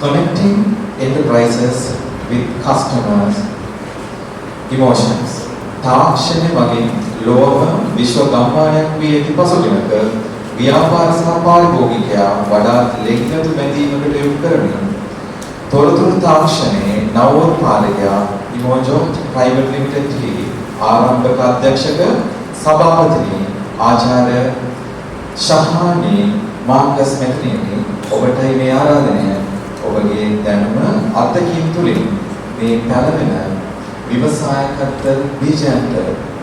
connecting enterprises with customers emotions. තාක්ෂණය මගින් ලෝක විශ්ව ගම්මානයක් වී ඇති පසුබිමක ව්‍යාපාර සහ පාරිභෝගිකයා වඩාත් ලෙන්ගතු බැඳීමකට යොමු කරමින් තොරතුරු තාක්ෂණයේ නවෝත්පාදකයා ඉමෝජොට් ප්‍රයිවට් ලිමිටඩ් ආරම්භක අධ්‍යක්ෂක සභාපතිනි ආචාර්ය ශහානි මාර්කස් මෙක්නිනි ඔබට මේ ආරාධනය ඔබගේ දැනුම අත්දැකීම් තුළින් මේ පැලවෙන විවසායකත්ව බීජයන්ට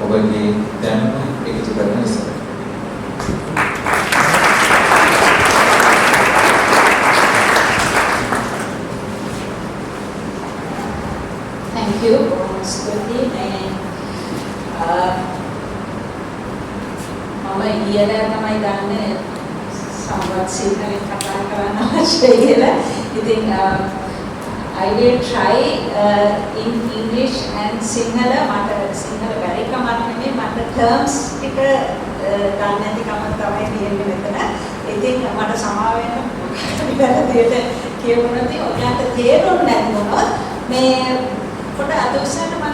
ඔබගේ දැනුම එකතු කරන නිසා. Thank you, Stuti. මම ඊයේ තමයි දන්නේ සම්වත් සිංහලෙන් කතා කරන්න අවශ්‍යයි කියලා. ඉතින් I will try in English and Sinhala. මට සිංහල බැරි කමක් නෙමෙයි මට terms ටික දන්නේ නැති කමක් තමයි තියෙන්නේ මෙතන. ඉතින් මට සමාව වෙන්න වැරදියට කියවුණත් ඔයාලට තේරුම් නැත්නම් මේ පොඩ අදොස්සන්න මම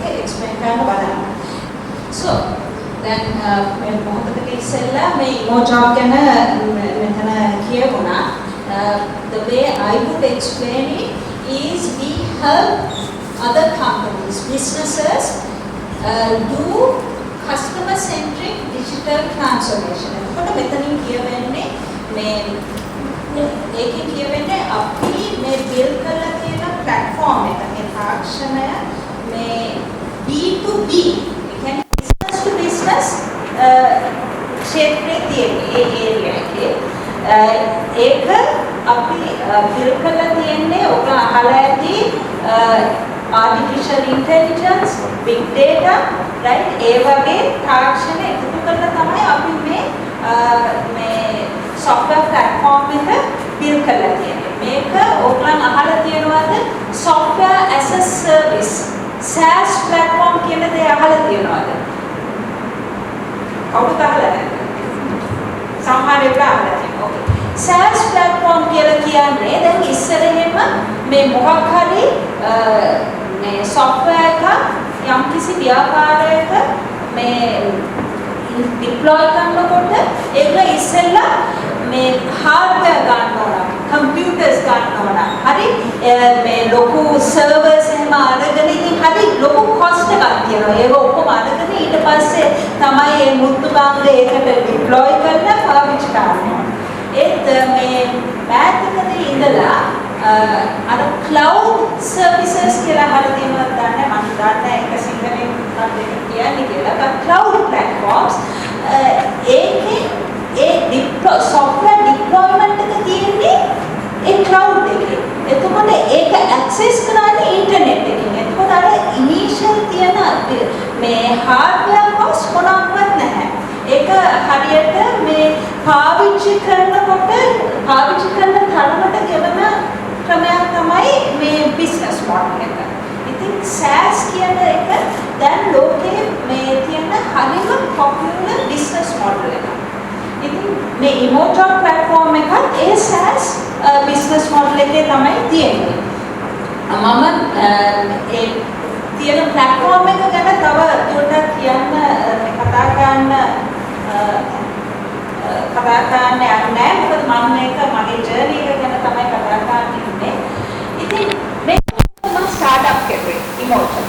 මේක explain කරන්න බලන්න. So then මේ මොහොතක ඉස්සෙල්ලා මේ emoji ගැන මෙතන කියවුණා. The way I would explain it is we help other companies, businesses do customer-centric digital transformation. එතකොට මෙතනින් කියවෙන්නේ මේ ඒකේ කියවෙන්නේ අපි මේ build කරලා තියෙන platform එක මේ තාක්ෂණය මේ B2B ඒ කියන්නේ business to business ක්ෂේත්‍රයේ තියෙන ඒ area එකේ ඒක අපි build කරලා තියෙන්නේ ඔක අහලා ඇති artificial intelligence, big data, right? ඒ වගේ තාක්ෂණ එකතු කරලා තමයි අපි මේ software platform එක build කරලා තියෙන්නේ. මේක ඔයගලන් අහලා තියෙනවද software as a service SaaS platform කියන දේ අහලා තියෙනවද? කවුරුත් අහලා නැද්ද? සමහර ඒවා අහලා තියෙනවා. Okay. SaaS platform කියලා කියන්නේ දැන් ඉස්සරහෙම මේ මොකක් හරි මේ software එක යම්කිසි ව්‍යාපාරයක මේ deploy කරනකොට ඒක ඉස්සෙල්ලා මේ hardware ගන්න ඕන, computers ගන්න ඕන. හරි මේ ලොකු servers එහෙම අරගෙන ඉතින් හරි ලොකු cost එකක් තියෙනවා. ඒක ඔක්කොම අරගෙන ඊට පස්සේ තමයි මේ මුත්තු බාංග ඒකට deploy කරලා පාවිච්චි කරන්නේ. ඒත් මේ බෑග්කදී ඉඳලා අර cloud services කියලා අහලා තියෙනවද දන්නේ මම දන්නේ ඒක සිංහලෙන් මොකක්ද කියන්නේ කියලා. cloud platforms ඒකේ ඒ software deployment එක තියෙන්නේ ඒ cloud එකේ. එතකොට ඒක access කරන්නේ internet එකකින්. එතකොට අර initial තියෙන මේ hardware cost මොනක්වත් නැහැ. ඒක හරියට මේ පාවිච්චි කරනකොට පාවිච්චි කරන තරමට ගෙවන ක්‍රමයක් තමයි මේ business model එක. ඉතින් SaaS කියන එක දැන් ලෝකයේ මේ තියෙන හරිම popular business model එකක්. ඉතින් මේ emoji platform එකත් ඒ SaaS business model එකේ තමයි තියෙන්නේ. මම ඒ තියෙන platform එක ගැන තව දුරටත් කියන්න කතා කරන්න යන්නේ මොකද මම මේක මගේ ජර්නි එක ගැන තමයි කතා කරන්න ඉන්නේ. ඉතින් මේක මම ස්ටාර්ට්අප් කරුවේ emoji.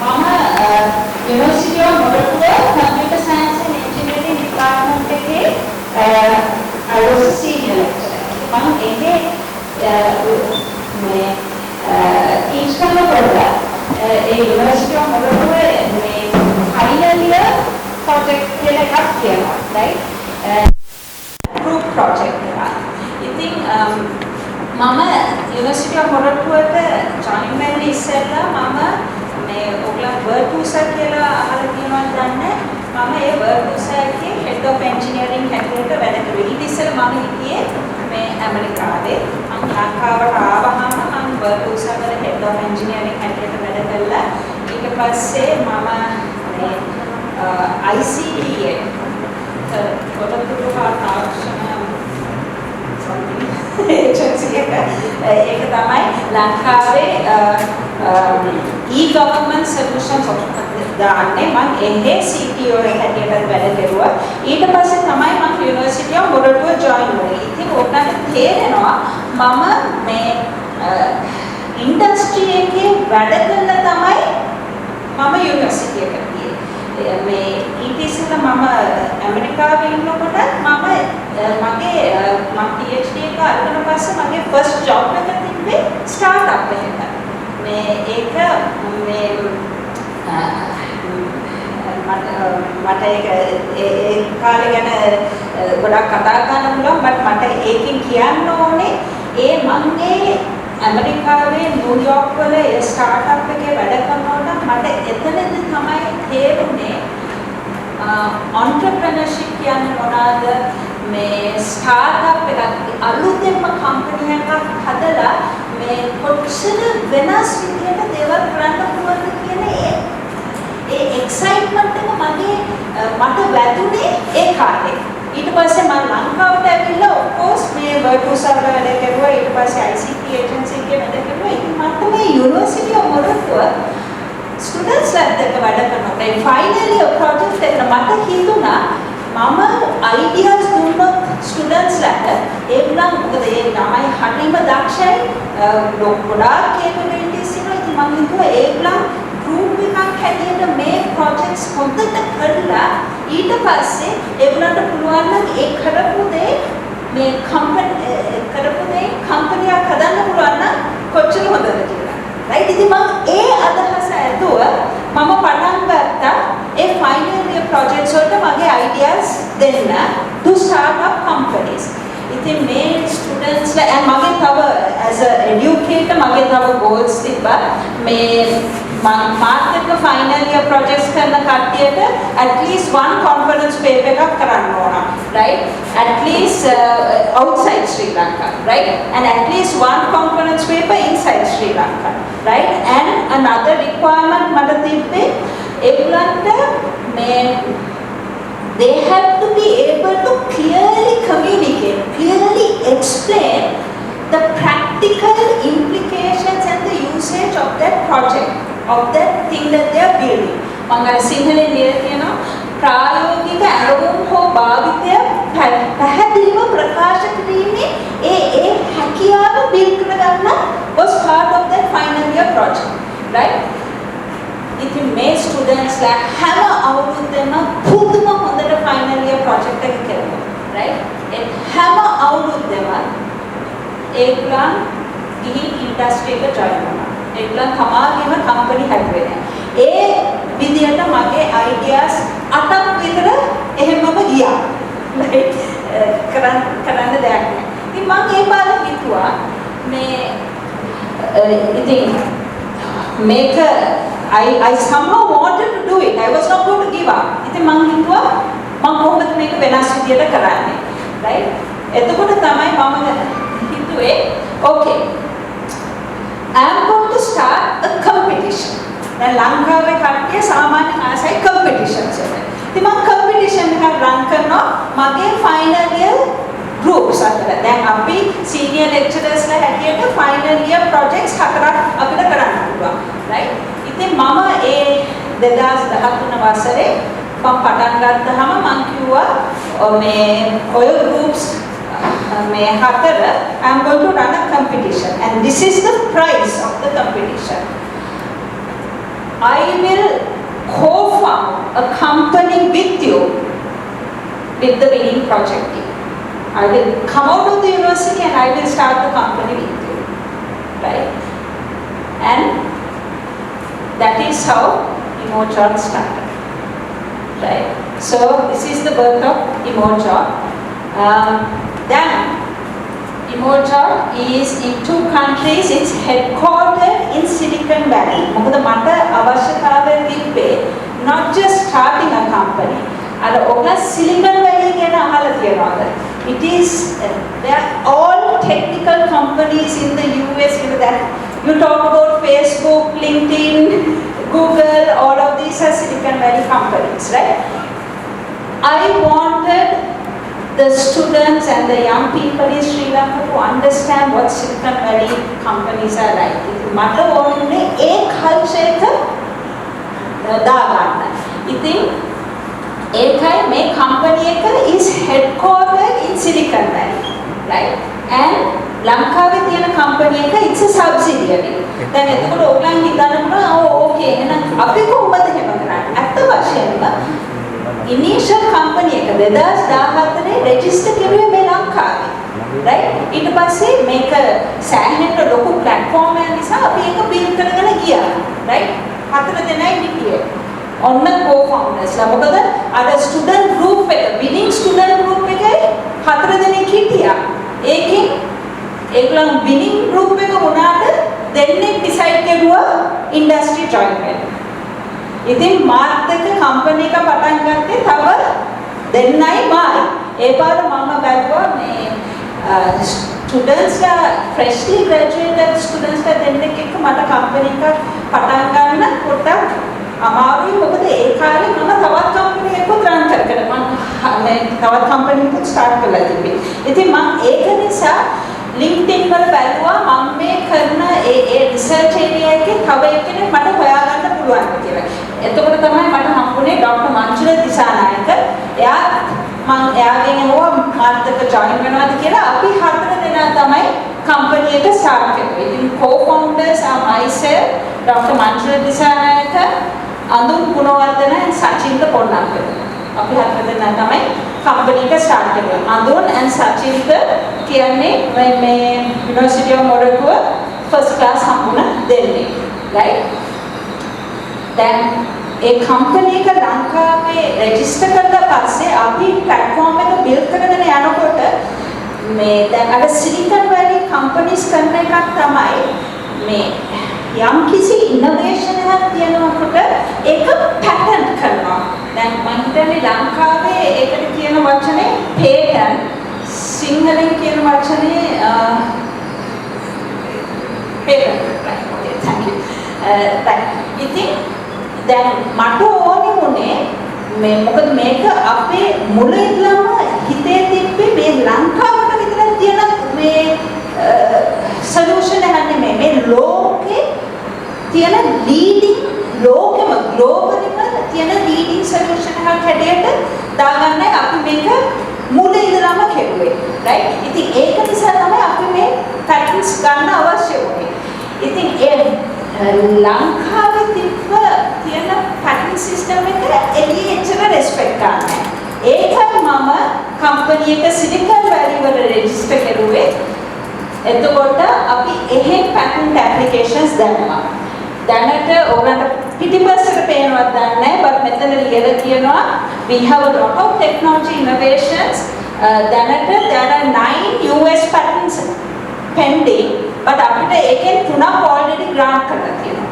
මම University of Morocco Computer Science and Engineering Department එකේ I was a senior lecturer. මම ඒකේ මේ teach කරනකොට ඒ University of Morocco මේ final year project කියලා එකක් තියෙනවා, right? group project එකක්. ඉතින් මම University of Morocco එකට join වෙන්න ඉස්සෙල්ලා මම මේ ඔයගොල්ලෝ Virtusa කියලා අහලා තියෙනවද දන්නේ? මම ඒ Virtusa එකේ head of engineering හැටියට වැඩ කරුවේ. ඊට ඉස්සෙල්ලා මම හිටියේ මේ ඇමරිකාවේ. මම ලංකාවට ආවහම මම Virtusa වල head of engineering හැටියට වැඩ කළා. ඊට පස්සේ මම මේ ICTA පොතපොත තාක්ෂණ something agency ඒක තමයි ලංකාවේ e-government solutions දාන්නේ මම එහේ CTO හැටියට වැඩ කරුවා. ඊට පස්සේ තමයි මම University of මොරටුව join වුණේ. ඉතින් ඔයාලට තේරෙනවා මම මේ ඉන්ඩස්ට්‍රි එකේ වැඩ කරලා තමයි මම යුනිවර්සිටි එකට ගියේ. මේ ඊට ඉස්සෙල්ලා මම ඇමරිකාවේ ඉන්නකොට මගේ PhD එක අරගෙන පස්සේ මගේ first job එක තිබ්බේ startup එකක. මේ ඒක මේ මට ඒක ඒ කාලේ ගැන ගොඩක් කතා කරන්න පුළුවන් මට ඒකෙන් කියන්න ඕනේ ඒ මගේ ඇමරිකාවේ නිව්යෝක් වල ඒ ස්ටාර්ට්අප් එකේ වැඩ කරනකොට මට එතනදී තමයි තේරුනේ entrepreneurship කියන්නේ මොනවාද මේ ස්ටාර්ට්අප් එකක් අලුතෙන්ම කම්පැනි එකක් හදලා මේ කොච්චර වෙනස් විදිහට දේවල් කරන්න පුළුවන්ද කියන ඒ එක්සයිට්මන්ට් එක මට වැදුනේ ඒ කාලේ. ඊට පස්සේ මම ලංකාවට ඇවිල්ලා of course මේ වර්කුසාර වැඩ කරුවා. ඊට පස්සේ ICT agency එකේ වැඩ කරුවා. ඉතින් මට මේ University of Moratuwa students lab එක වැඩ කරනකොට ඒ final year project එක මට හිතුණා මම ideas දුන්නොත් students ලට ඒගොල්ලන් මොකද ඒ ළමයි හරිම දක්ෂයි ගොඩාක් capabilities ඉන්නවා. ඉතින් මම හිතුවා ඒගොල්ලන් group එකක් හැටියට මේ projects හොඳට කරලා ඊට පස්සේ ඒගොල්ලන්ට පුළුවන් නම් ඒ කරපු දේ මේ company එකක් හදන්න පුළුවන් නම් කොච්චර හොඳද කියලා. right ඉතින් මම ඒ අදහස ඇතුව මම පටන් ගත්තා ඒ final year projects වලට මගේ ideas දෙන්න to start up companies. ඉතින් මේ students ලා and මගේ තව as a educator මගේ තව goals තිබ්බා මේ මාර්කට් එක final year projects කරන කට්ටියට at least one conference paper එකක් කරන්න ඕන, right? At least outside Sri Lanka, right? And at least one conference paper inside Sri Lanka, right? And another requirement මට තිබ්බේ ඒගොල්ලන්ට මේ they have to be able to clearly communicate, clearly explain the practical implications and the usage of that project, of that thing that they are building. මංගල සිංහලෙන් කියනවා ප්‍රායෝගික අරමුම් හෝ භාවිතය පැහැදිලිව ප්‍රකාශ කිරීමේ ඒ හැකියාව build කරගන්න was part of that final year project, right? ඉතින් මේ ස්ටුඩන්ට්ස් ලා හැම අවුරුද්දෙම පුදුම හොඳට final year project එක කරනවා, right? ඒ හැම අවුරුද්දෙම ඒගොල්ලන් ගිහින් ඉන්ඩස්ට්‍රි එකට join වෙනවා. ඒගොල්ලන් තමාගේම කම්පැනි හැදුවේ. ඒ විදියට මගේ ideas 8ක් විතර එහෙමම ගියා. right? කරන්න දෙයක් නෑ. ඉතින් මම ඒ පාර හිතුවා මේ ඉතින් මේක I somehow wanted to do it. I was not going to give up. ඉතින් මම හිතුවා මම කොහොමද මේක වෙනස් විදියට කරන්නේ, right? එතකොට තමයි මම හිතුවේ okay, I am going to start a competition. දැන් ලංකාවේ කට්ටිය සාමාන්‍ය ආසයි competitions වලට. ඉතින් මම competition එකක් run කරනවා මගේ final year groups අතර. දැන් අපි senior lecturers ලා හැටියට final year projects 4ක් අපිට කරන්න පුළුවන්, right? ඉතින් මම ඒ 2013 වසරේ මම පටන් ගත්තාම මම කිව්වා මේ ඔය groups මේ 4 I am going to run a competition and this is the prize of the competition. I will co-found a company with you with the winning project team. I will come out of the university and I will start the company with you, right? And that is how Emojon started, right? So this is the birth of Emojon. Then Emojon is in 2 countries. It's headquartered in Silicon Valley. මොකද මට අවශ්‍යතාවය තිබ්බේ not just starting a company. අර ඔග Silicon Valley ගැන අහලා තියෙනවද? It is they are all technical companies in the US. You know that you talk about Facebook, LinkedIn, Google, all of these are Silicon Valley companies, right? I wanted the students and the young people in Sri Lanka to understand what Silicon Valley companies are like. මට ඕනේ ඒ culture එක දාගන්න. ඉතින් ඒකයි මේ company එක is headquartered in Silicon Valley, right? And ලංකාවේ තියෙන company එක it's a subsidiary. දැන් එතකොට ඕගලන් හිතනවා ඕකේ එහෙනම් අපි කොහොමද එහෙම කරන්නේ? අත්ත වශයෙන්ම initial company එක 2014 register කරුවේ මේ ලංකාවේ. right? ඊට පස්සේ මේක සෑහෙන ලොකු platform එකක් නිසා අපි ඒක build කරගෙන ගියා. right? 4 දෙනයි හිටියේ. ඔන්න co-founders ලා. මොකද අර student group එක winning student group එකේ 4 දෙනෙක් හිටියා. ඒකෙන් ඒගොල්ලන් winning group එක වුණාට දෙන්නෙක් decide කරුවා industry join වෙන්න. ඉතින් මාත් එක්ක කම්පැනි එක පටන් ගත්තේ තව දෙන්නයි මායි. ඒ පාර මම බැලුවා මේ ස්ටුඩන්ට්ස් ලා freshly graduated ස්ටුඩන්ට්ස් ලා දෙන්නෙක් එක්ක මට කම්පැනි එක පටන් ගන්න පොඩ්ඩක් අමාරුයි. මොකද ඒ කාලේ මම තවත් කම්පැනි එකක් රන් කරගෙන මම තවත් කම්පැනි එකක් ස්ටාර්ට් කරලා තිබ්බේ. ඉතින් මම ඒක නිසා LinkedIn වල බැලුවා මම මේ කරන ඒ රිසර්ච් ඒරියා එකේ තව එක්කෙනෙක් මට හොයාගන්න පුළුවන් කියලා. එතකොට තමයි මට හම්බුනේ ડોક્ટર මංජුල දිසානායක. එයාගෙන් ඇහුවා මාත් එක්ක ජොයින් වෙනවද කියලා. අපි 4 දෙනා තමයි කම්පැනි එක ස්ටාර්ට් කළේ. ඉතින් co-founders are myself, doctor Manjula Dissanayake, Andun Gunawardena and Sachinda Ponnampela. අපි 4 දෙනා තමයි කම්පැනි එක ස්ටාර්ට් කළේ. අඳුන් and සචින්ද කියන්නේ මේ University of Morocco first class හම්බුණ දෙන්නේ. right? දැන් ඒ කම්පැනි එක ලංකාවේ රෙජිස්ටර් කරලා පස්සේ අපි platform එක build කරගෙන යනකොට මේ දැන් අර Silicon Valley companies කරන එකක් තමයි මේ යම් කිසි innovation එකක් තියෙනකොට ඒක patent කරනවා. දැන් මම හිතන්නේ ලංකාවේ ඒකට කියන වචනේ patent, සිංහලෙන් කියන වචනේ patent. right? okay, thank you. ඉතින් දැන් මට ඕනේ වුණේ මේ මොකද මේක අපේ මුල ඉඳලම හිතේ තිබ්බේ මේ ලංකාවට විතර තියෙන මේ සොලියුෂන් එකක් නෙමෙයි. මේ ලෝකේ තියෙන ලීඩින් ලෝකෙම ග්ලෝබලිම තියෙන ලීඩින් සොලියුෂන් එකක් හැටියට දාගන්නයි අපි මේක මුල ඉඳලම කෙරුවේ. right? ඉතින් ඒක නිසා තමයි අපි මේ පැටර්න්ස් ගන්න අවශ්‍ය වුණේ. ඉතින් ලංකාවේ තිබ්බ තියෙන පැටර්න් සිස්ටම් එක එළියේ එච්චර රෙස්පෙක්ට් ගන්නෑ. ඒකයි මම කම්පැනි එක සිලිකන් වැලි වල රෙජිස්ටර් කරුවේ. එතකොට අපි එහෙන් පැටර්න් ඇප්ලිකේෂන්ස් දැම්මා. දැනට ඕනට පිටිපස්සට පේනවත් දන්නේ නැහැ. but මෙතන ලියලා කියනවා we have a lot of technology innovations. දැනට there are 9 US patents pending. but අපිට ඒකෙන් 3ක් already grant කරලා තියෙනවා.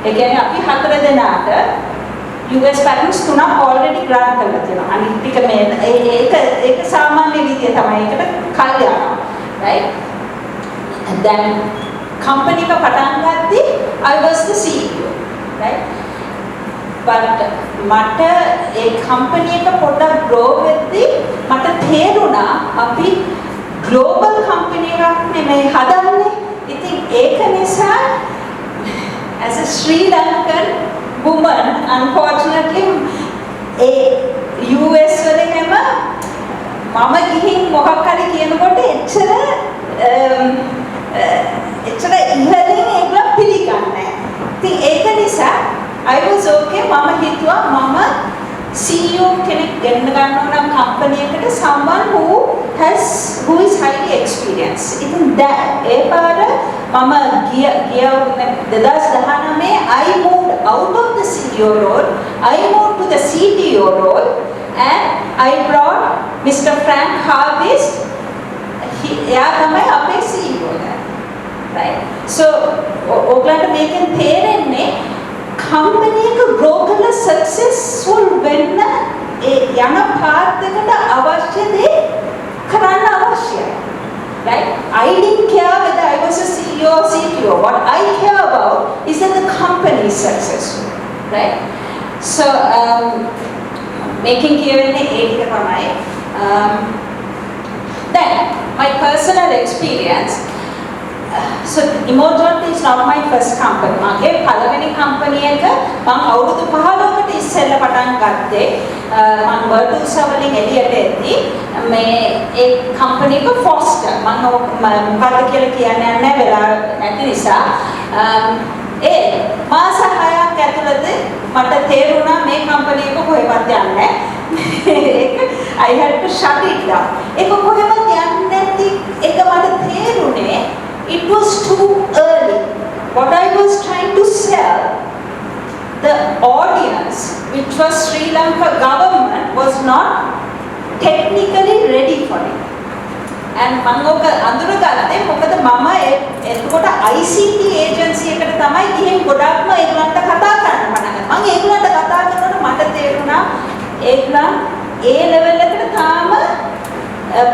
ඒ කියන්නේ අපි 4 දෙනාට US patents 3ක් already grant කරලා තියෙනවා. අනිත් ටික මේ ඒක සාමාන්‍ය විදිය තමයි. ඒකට කල් යනවා. right? and then company එක පටන් ගත්තී I was the CEO. right? but මට ඒ company එක පොඩ්ඩක් grow වෙද්දී මට තේරුණා අපි global company එකක් නෙමෙයි හදන්නේ. ඉතින් ඒක නිසා as a Sri Lankan woman unfortunately US වලින් මම ගිහින් මොකක් හරි කියනකොට එච්චර ඉහළින් ඒගොල්ලෝ පිළිගන්නේ නැහැ. ඉතින් ඒක නිසා I was okay. මම හිතුවා මම CEO කෙනෙක් ගන්න ගන්නවා නම් company එකට someone who is highly experienced. ඉතින් ඒ පාර මම ගිය 2019 I moved out of the CEO role. I moved to the CTO role and I brought Mr. Frank Harvest. එයා තමයි අපේ CEO එක. right? so ඔයගලන්ට මේකෙන් තේරෙන්නේ company එක grow කරලා successful වෙන්න යන path එකට අවශ්‍ය දේ කරන්න අවශ්‍යයි. right? I didn't care whether I was a CEO or CTO. What I care about is that the company is successful. right? so making කියවෙන්නේ ඒක තමයි Then my personal experience. So Emojot is not my first company. මගේ පළවෙනි company එක මම අවුරුදු 15කට ඉස්සෙල්ලා පටන් ගත්තේ. මම වර්ඩ් වලින් එළියට එද්දී මේ ඒ කම්පැනි එක ෆොස්ටර් මම මොකක්ද කියලා කියන්න යන්නේ වෙලා නැති නිසා ඒ මාස 6ක් ඇතුළත මට තේරුණා මේ කම්පැනි එක කොහෙවත් යන්නේ නැහැ. I had to shut it down. ඒක කොහෙවත් යන්නේ නැති එක මට තේරුනේ it was too early. What I was trying to sell, the audience, which was Sri Lanka government, was not technically ready for it. And මම අඳුරගත්තේ මොකද මම එතකොට ICT agency එකට තමයි ගිහින් ගොඩක්ම ඒගොල්ලන්ට කතා කරන්න පටන් ගත්තා. මම ඒගොල්ලන්ට කතා කරනකොට මට තේරුණා ඒගොල්ලන් A level එකට තාම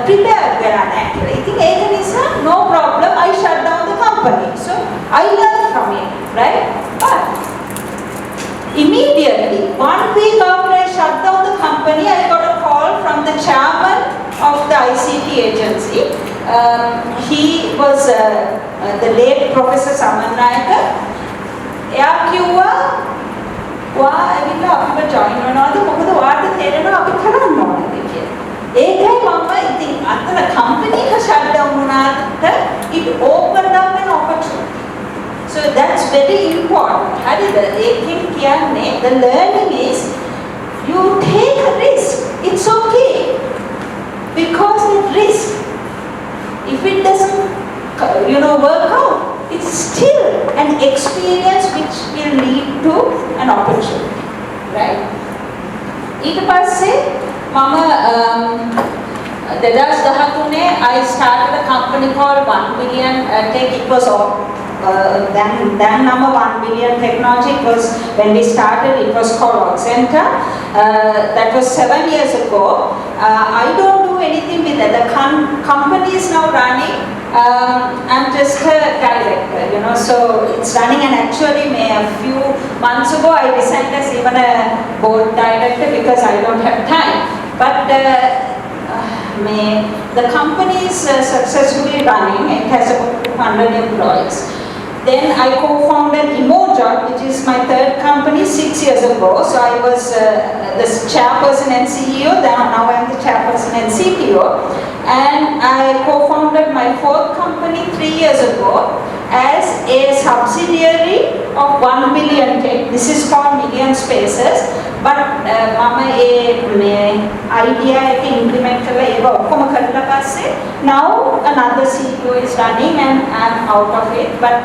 prepared වෙලා නැහැ කියලා. ඉතින් ඒක නිසා no problem, I shut down the company. So I learned from it, right? But immediately, 1 week after I shut down the company, I got a call from the chairman of the ICT agency. He was the late Professor Samanayaka. එයා කිව්වා වා ඇවිල්ලා අපිව join වෙනවාද මොකද ඔයාට තේරෙනවා අපි කරන්න ඕනද කියලා. ඒකයි මම ඉතින් අතන company එක shut down වුණාට it opened up an opportunity. So that's very important. හරිද? ඒකෙන් කියන්නේ the learning is you take a risk. It's okay. Because the risk, if it doesn't work out, it's still an experience which will lead to an opportunity, right? ඊට පස්සේ මම 2013 I started a company called 1 Billion Tech. It was then number 1 Billion Technology. It was when we started. It was called Oxenta. That was 7 years ago. I don't do anything with that. The company is now running. I'm just a director, so it's running. And actually, a few months ago, I resigned as even a board director because I don't have time. But the company is successfully running. It has about 200 employees. Then I co-founded Emojot, which is my third company, 6 years ago. So I was the chairperson and CEO. Now I'm the chairperson and CTO. And I co-founded my fourth company 3 years ago as a subsidiary of 1 Billion Tech. This is called Million Spaces. But mama idea එක implement කරලා ඒක ඔක්කොම කරලා පස්සේ now another CEO is running and I'm out of it. But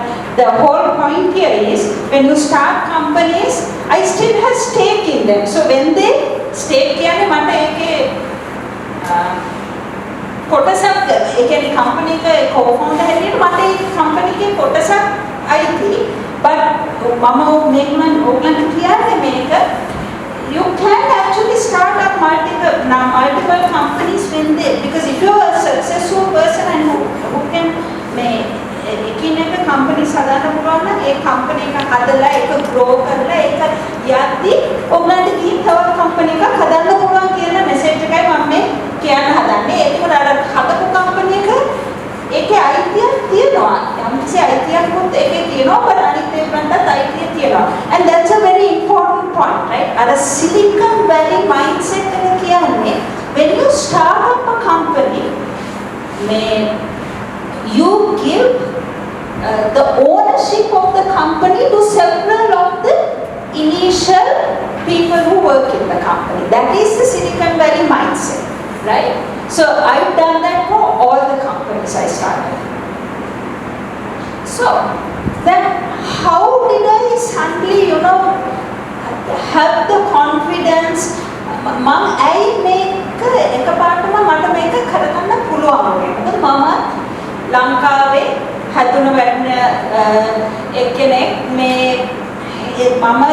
the whole point here is when you start companies, I still have stake in them. So when they stake කියන්නේ මට ඒකේ කොටසක් ඒ කියන්නේ company එක co-founder හැටියට මට ඒ company එකේ කොටසක් අයිති. But මම ඕගලන්ට කියන්නේ මේක you can actually start up multiple companies when they, because if you are a successful person and who can එකින් එක companies හදන්න පුළුවන් නම් ඒ company එක හදලා ඒක grow කරලා ඒක යද්දි ඔයගලන්ට ගිහින් තව company එකක් හදන්න පුළුවන් කියන message එකයි මම මේ කියන්න හදන්නේ. ඒක අර හදපු company එක ඒකේ අයිතියක් තියෙනවා. යම්කිසි අයිතියක්වත් ඒකේ තියෙනවා, but අනිත් ඒවාටත් අයිතිය තියෙනවා. And that's a very important point, right? අර Silicon Valley mindset එක කියන්නේ when you start up a company, you give the ownership of the company to several of the initial people who work in the company. That is the Silicon Valley mindset, right? So I've done that for all the companies I started. So then how did I suddenly, have the confidence? මම ඇයි මේක එකපාරටම මට මේක කරගන්න පුළුවන් වුණේ? මොකද මම ලංකාවේ හැදුන වැඩන එක්කෙනෙක් මම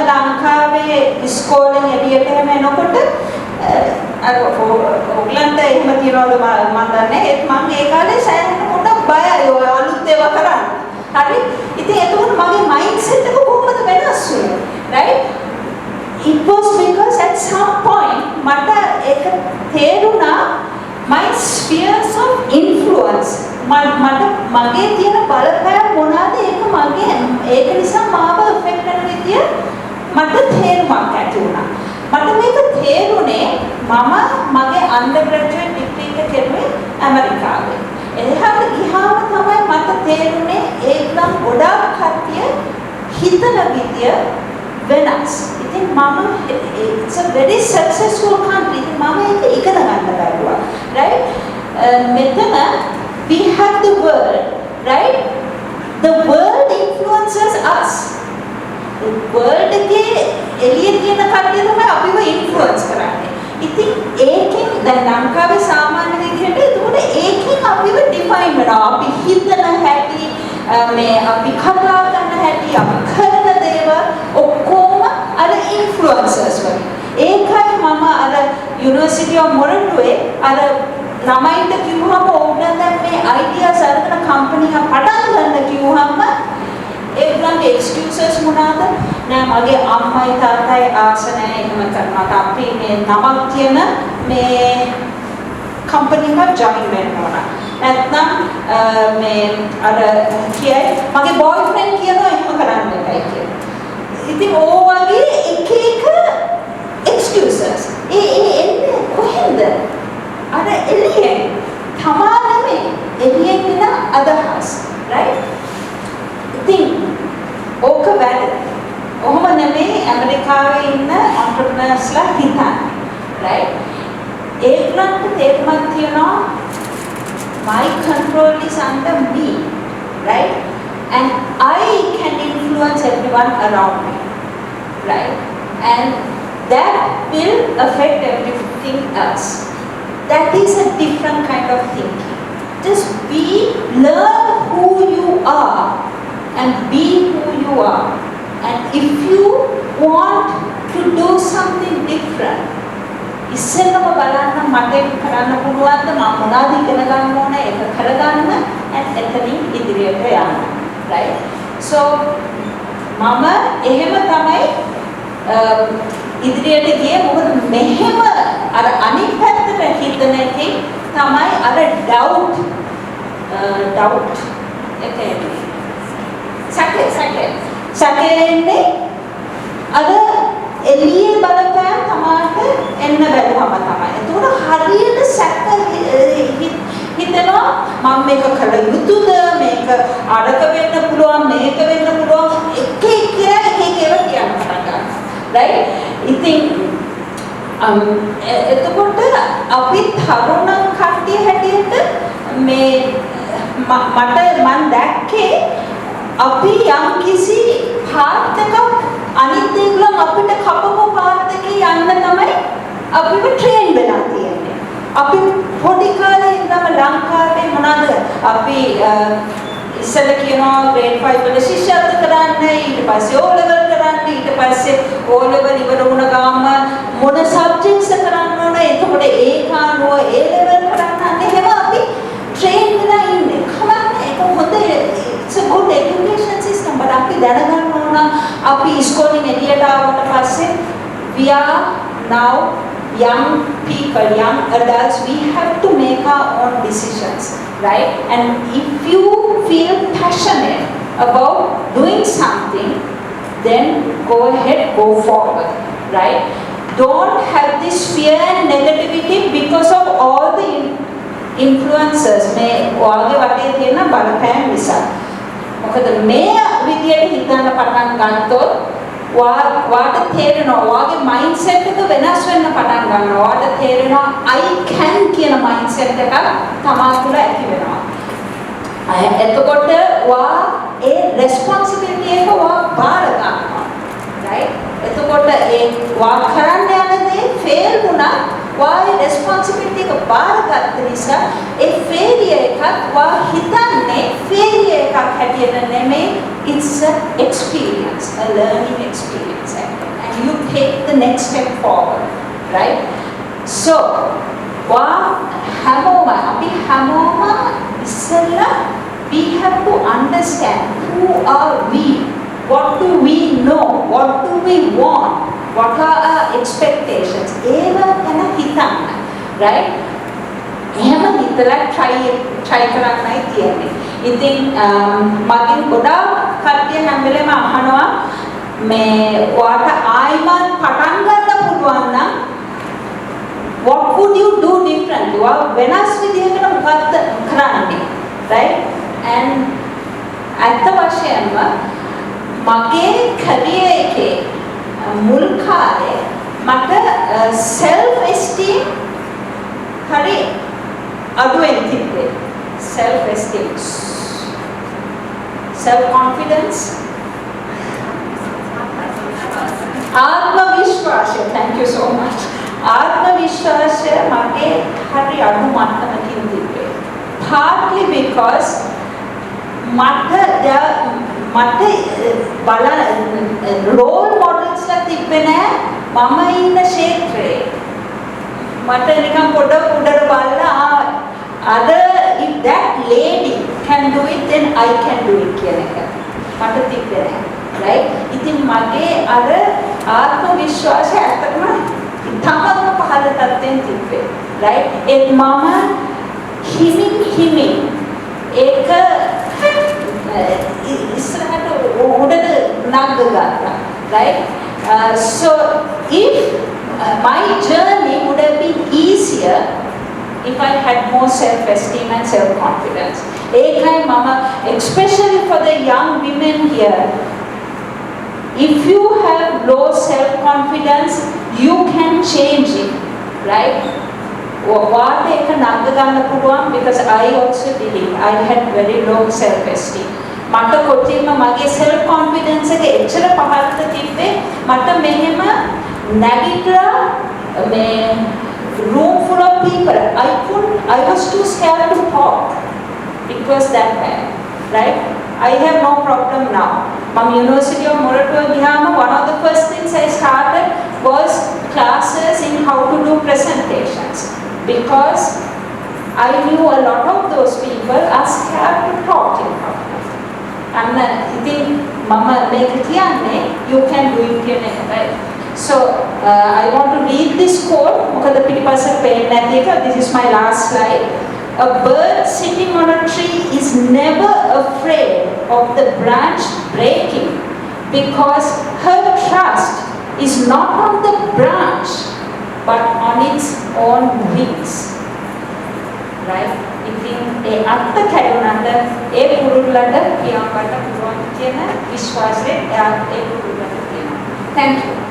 ලංකාවේ ඉස්කෝලෙන් එළියට එනකොට අර ඔයගලන්ට එහෙම තියනවද මම දන්නේ. ඒත් මම ඒ කාලේ සෑහෙන පොඩක් බයයි ඔය අලුත් ඒවා කරන්න. හරි? ඉතින් එතකොට මගේ මයින්ඩ්සෙට් එක කොහොමද වෙනස් වුනේ? right? It was because at some point මට ඒක තේරුණා මොනවාද ඒක මගේ ඒක නිසා මාව affect කරන විදිය මට තේරුමක් ඇති වුණා. මට මේක තේරුනේ මම මගේ undergraduate degree එක කෙරුවේ ඇමරිකාවේ. එහාට ගියාම තමයි මට තේරුනේ ඒකනම් ගොඩාක් කට්ටිය හිතන විදිය වෙනස්. ඉතින් මම it's a very successful country. ඉතින් මම ඒක ඉගෙන ගන්න බැලුවා. right? මෙතන we have the world, right? The world influences us. The world එකේ එළියේ තියෙන කට්ටිය තමයි අපිව influence කරන්නේ. ඉතින් ඒකෙන් දැන් ලංකාවේ සාමාන්‍ය විදිහට ඒකට ඒකෙන් අපිව define වෙනවා. අපි හිතන හැටි මේ අපි කතා කරන හැටි අපි කරන දේවල් ඔක්කොම අර influencers වගේ. ඒකයි මම අර University of Moronto අර ළමයින්ට කිව්වම ඕගොල්ලෝ දැන් මේ ideas අරගෙන company එක පටන් ගන්න කිව්වම ඒගොල්ලන්ගේ excuses මොනවාද? නෑ මගේ අම්මයි තාත්තයි ආස නෑ එහෙම කරනවට අපි මේ නමක් කියන මේ company එකට join වෙන්න ඕන. නැත්නම් මේ අර කියයි මගේ boyfriend කියනවා එහෙම කරන්න එකයි කියලා. ඉතින් ඕ වගේ එක එක excuses. එන්නේ කොහෙන්ද? අර එළියෙන් තමාලමේ එළියෙන් එන අදහස්. right? ඉතින් ඕක වැඩ. ඔහොම නෙමෙයි ඇමරිකාවේ ඉන්න entrepreneursලා හිතන්නේ. right? ඒගොල්ලන්ට තේරුමක් තියෙනවා my control is under me. right? And I can influence everyone around me. right? And that will affect everything else. That is a different kind of thinking. Just learn who you are and be who you are. And if you want to do something different, ඉස්සෙල්ලම බලන්න මට ඒක කරන්න පුළුවන්ද මම මොනවද ඉගෙන ගන්න ඕන ඒක කරගන්න and එතනින් ඉදිරියට යන්න. right? So මම එහෙම තමයි ඉදිරියට ගියේ මොකද මෙහෙම අර අනිත් පැත්තට හිතන එකෙන් තමයි අර doubt එකේ සැකෙන්නේ අර එළියේ බලපෑම් තමාට එන්න බැලුවම තමයි. ඒතකොට හරියට සැක හිතෙනවා මම මේක කළ යුතුද මේක අඩක වෙන්න පුළුවන් මේක වෙන්න පුළුවන් එක ඒවා කියන්න පටන් ගන්නවා. right? ඉතින් එතකොට අපි තරුණ කට්ටිය හැටියට මේ මට මම දැක්කේ අපි යම් කිසි පාත් එකක් අනිත් ඒගොල්ලන් අපිට කපපු පාත් එකේ යන්න තමයි අපිව ට්‍රේන් වෙලා තියෙන්නේ. අපි පොඩි කාලේ ඉඳන්ම ලංකාවේ මොනවාද අපි ඉස්සෙල්ල කියනවා grade 5 වල ශිෂ්‍යත්ව කරන්න ඊට පස්සේ O level කරන්න ඊට පස්සේ O level ඉවර වුණ ගාම මොන subjects කරන්න ඕන එතකොට ඒක අනුව A level කරන්න එහෙම අපි ට්‍රේන් වෙලා ඉන්නේ. කමන්නේ ඒක හොඳ it's a good education system but අපි දැනගන්න ඕන අපි ඉස්කෝලෙන් එළියට ආවට පස්සේ we are now young people, young adults, we have to make our own decisions, right? And if you feel passionate about doing something, then go ahead, go forward, right? Don't have this fear and negativity because of all the influencers. මේ ඔයාගේ වටේ තියෙන බලපෑම් නිසා. මොකද මේ විදියට හිතන්න පටන් ගත්තොත් වාට තේරෙනවා වාගේ මයින්ඩ්සෙට් එක වෙනස් වෙන්න පටන් ගන්නවා. වාට තේරෙනවා I can කියන මයින්ඩ්සෙට් එක තමා තුළ ඇති වෙනවා. එතකොට වා ඒ රෙස්පොන්සිබිලිටි එක වා බාර ගන්නවා. right? එතකොට ඒ වා කරන්න යන දේ ෆේල් වුණා වා ඒ රෙස්පොන්සිබිලිටි එක බාරගත්ත නිසා ඒ ෆේලියර් එකත් වා හිතන්නේ ෆේලියර් එකක් හැටියට නෙමෙයි it's an experience, a learning experience and you take the next step forward, right? So වා හැමෝම අපි හැමෝම ඉස්සෙල්ලා we have to understand who are we, what do we know, what do we want, what are our expectations. ඒවා ගැන හිතන්න, right? එහෙම හිතලා try කරන්නයි තියෙන්නේ. ඉතින් මගෙන් ගොඩාක් කට්ටිය හැම වෙලේම අහනවා මේ ඔයාට ආයිමත් පටන් ගන්න පුළුවන් නම් what would you do differently? ඔයා වෙනස් විදිහකට මොකක්ද කරන්නේ? Right? And ඇත්ත වශයෙන්ම මගේ career එකේ මුල් කාලේ මට self esteem හරි අඩුවෙන් තිබ්බේ. self esteem, self confidence, ආත්ම විශ්වාසය. Thank you so much. ආත්ම විශ්වාසය මගේ හරි අඩු මට්ටමකින් තිබ්බේ. partly because මට role models ලා තිබ්බේ නෑ මම ඉන්න ක්ෂේත්‍රේ. මට නිකන් පොඩ උඩට බලලා if that lady can do it, then I can do it කියන එක මට තිබ්බේ නෑ. right? ඉතින් මගේ අර ආත්ම විශ්වාසය ඇත්තටම ඉතාමත්ම පහළ තත්ත්වයෙන් තිබ්බේ. right? ඒ මම හිමින් ඒක ඉස්සරහට උඩට නග ගත්තා. right? So if my journey would have been easier if I had more self-esteem and self-confidence. ඒකයි මම especially for the young women here, if you have low self-confidence, you can change it, right? ඔයාට ඒක නග ගන්න පුළුවන් because I also did it. I had very low self-esteem. මට කොටින්ම මගේ self-confidence එක එච්චර පහළට තිබ්බේ මට මෙහෙම නැගිටලා මේ room full of people. I was too scared to talk. It was that bad, right? I have no problem now. From University of Moratuwa Gihama, one of the first things I started was classes in how to do presentations because I knew a lot of those people are scared to talk in public. And ඉතින් මම මේක කියන්නේ you can do it කියන එක, right? So I want to read this quote. මොකද පිටිපස්ස පේන්නේ නැති එක. This is my last slide. A bird sitting on a tree is never afraid of the branch breaking because her trust is not on the branch but on its own wings. Right? ඉතින් ඒ අර්ථ කැඩුනට ඒ පුරුල්ලට පියාඹන්න පුළුවන් කියන විශ්වාසය ඒ පුරුල්ලට තියෙනවා. Thank you.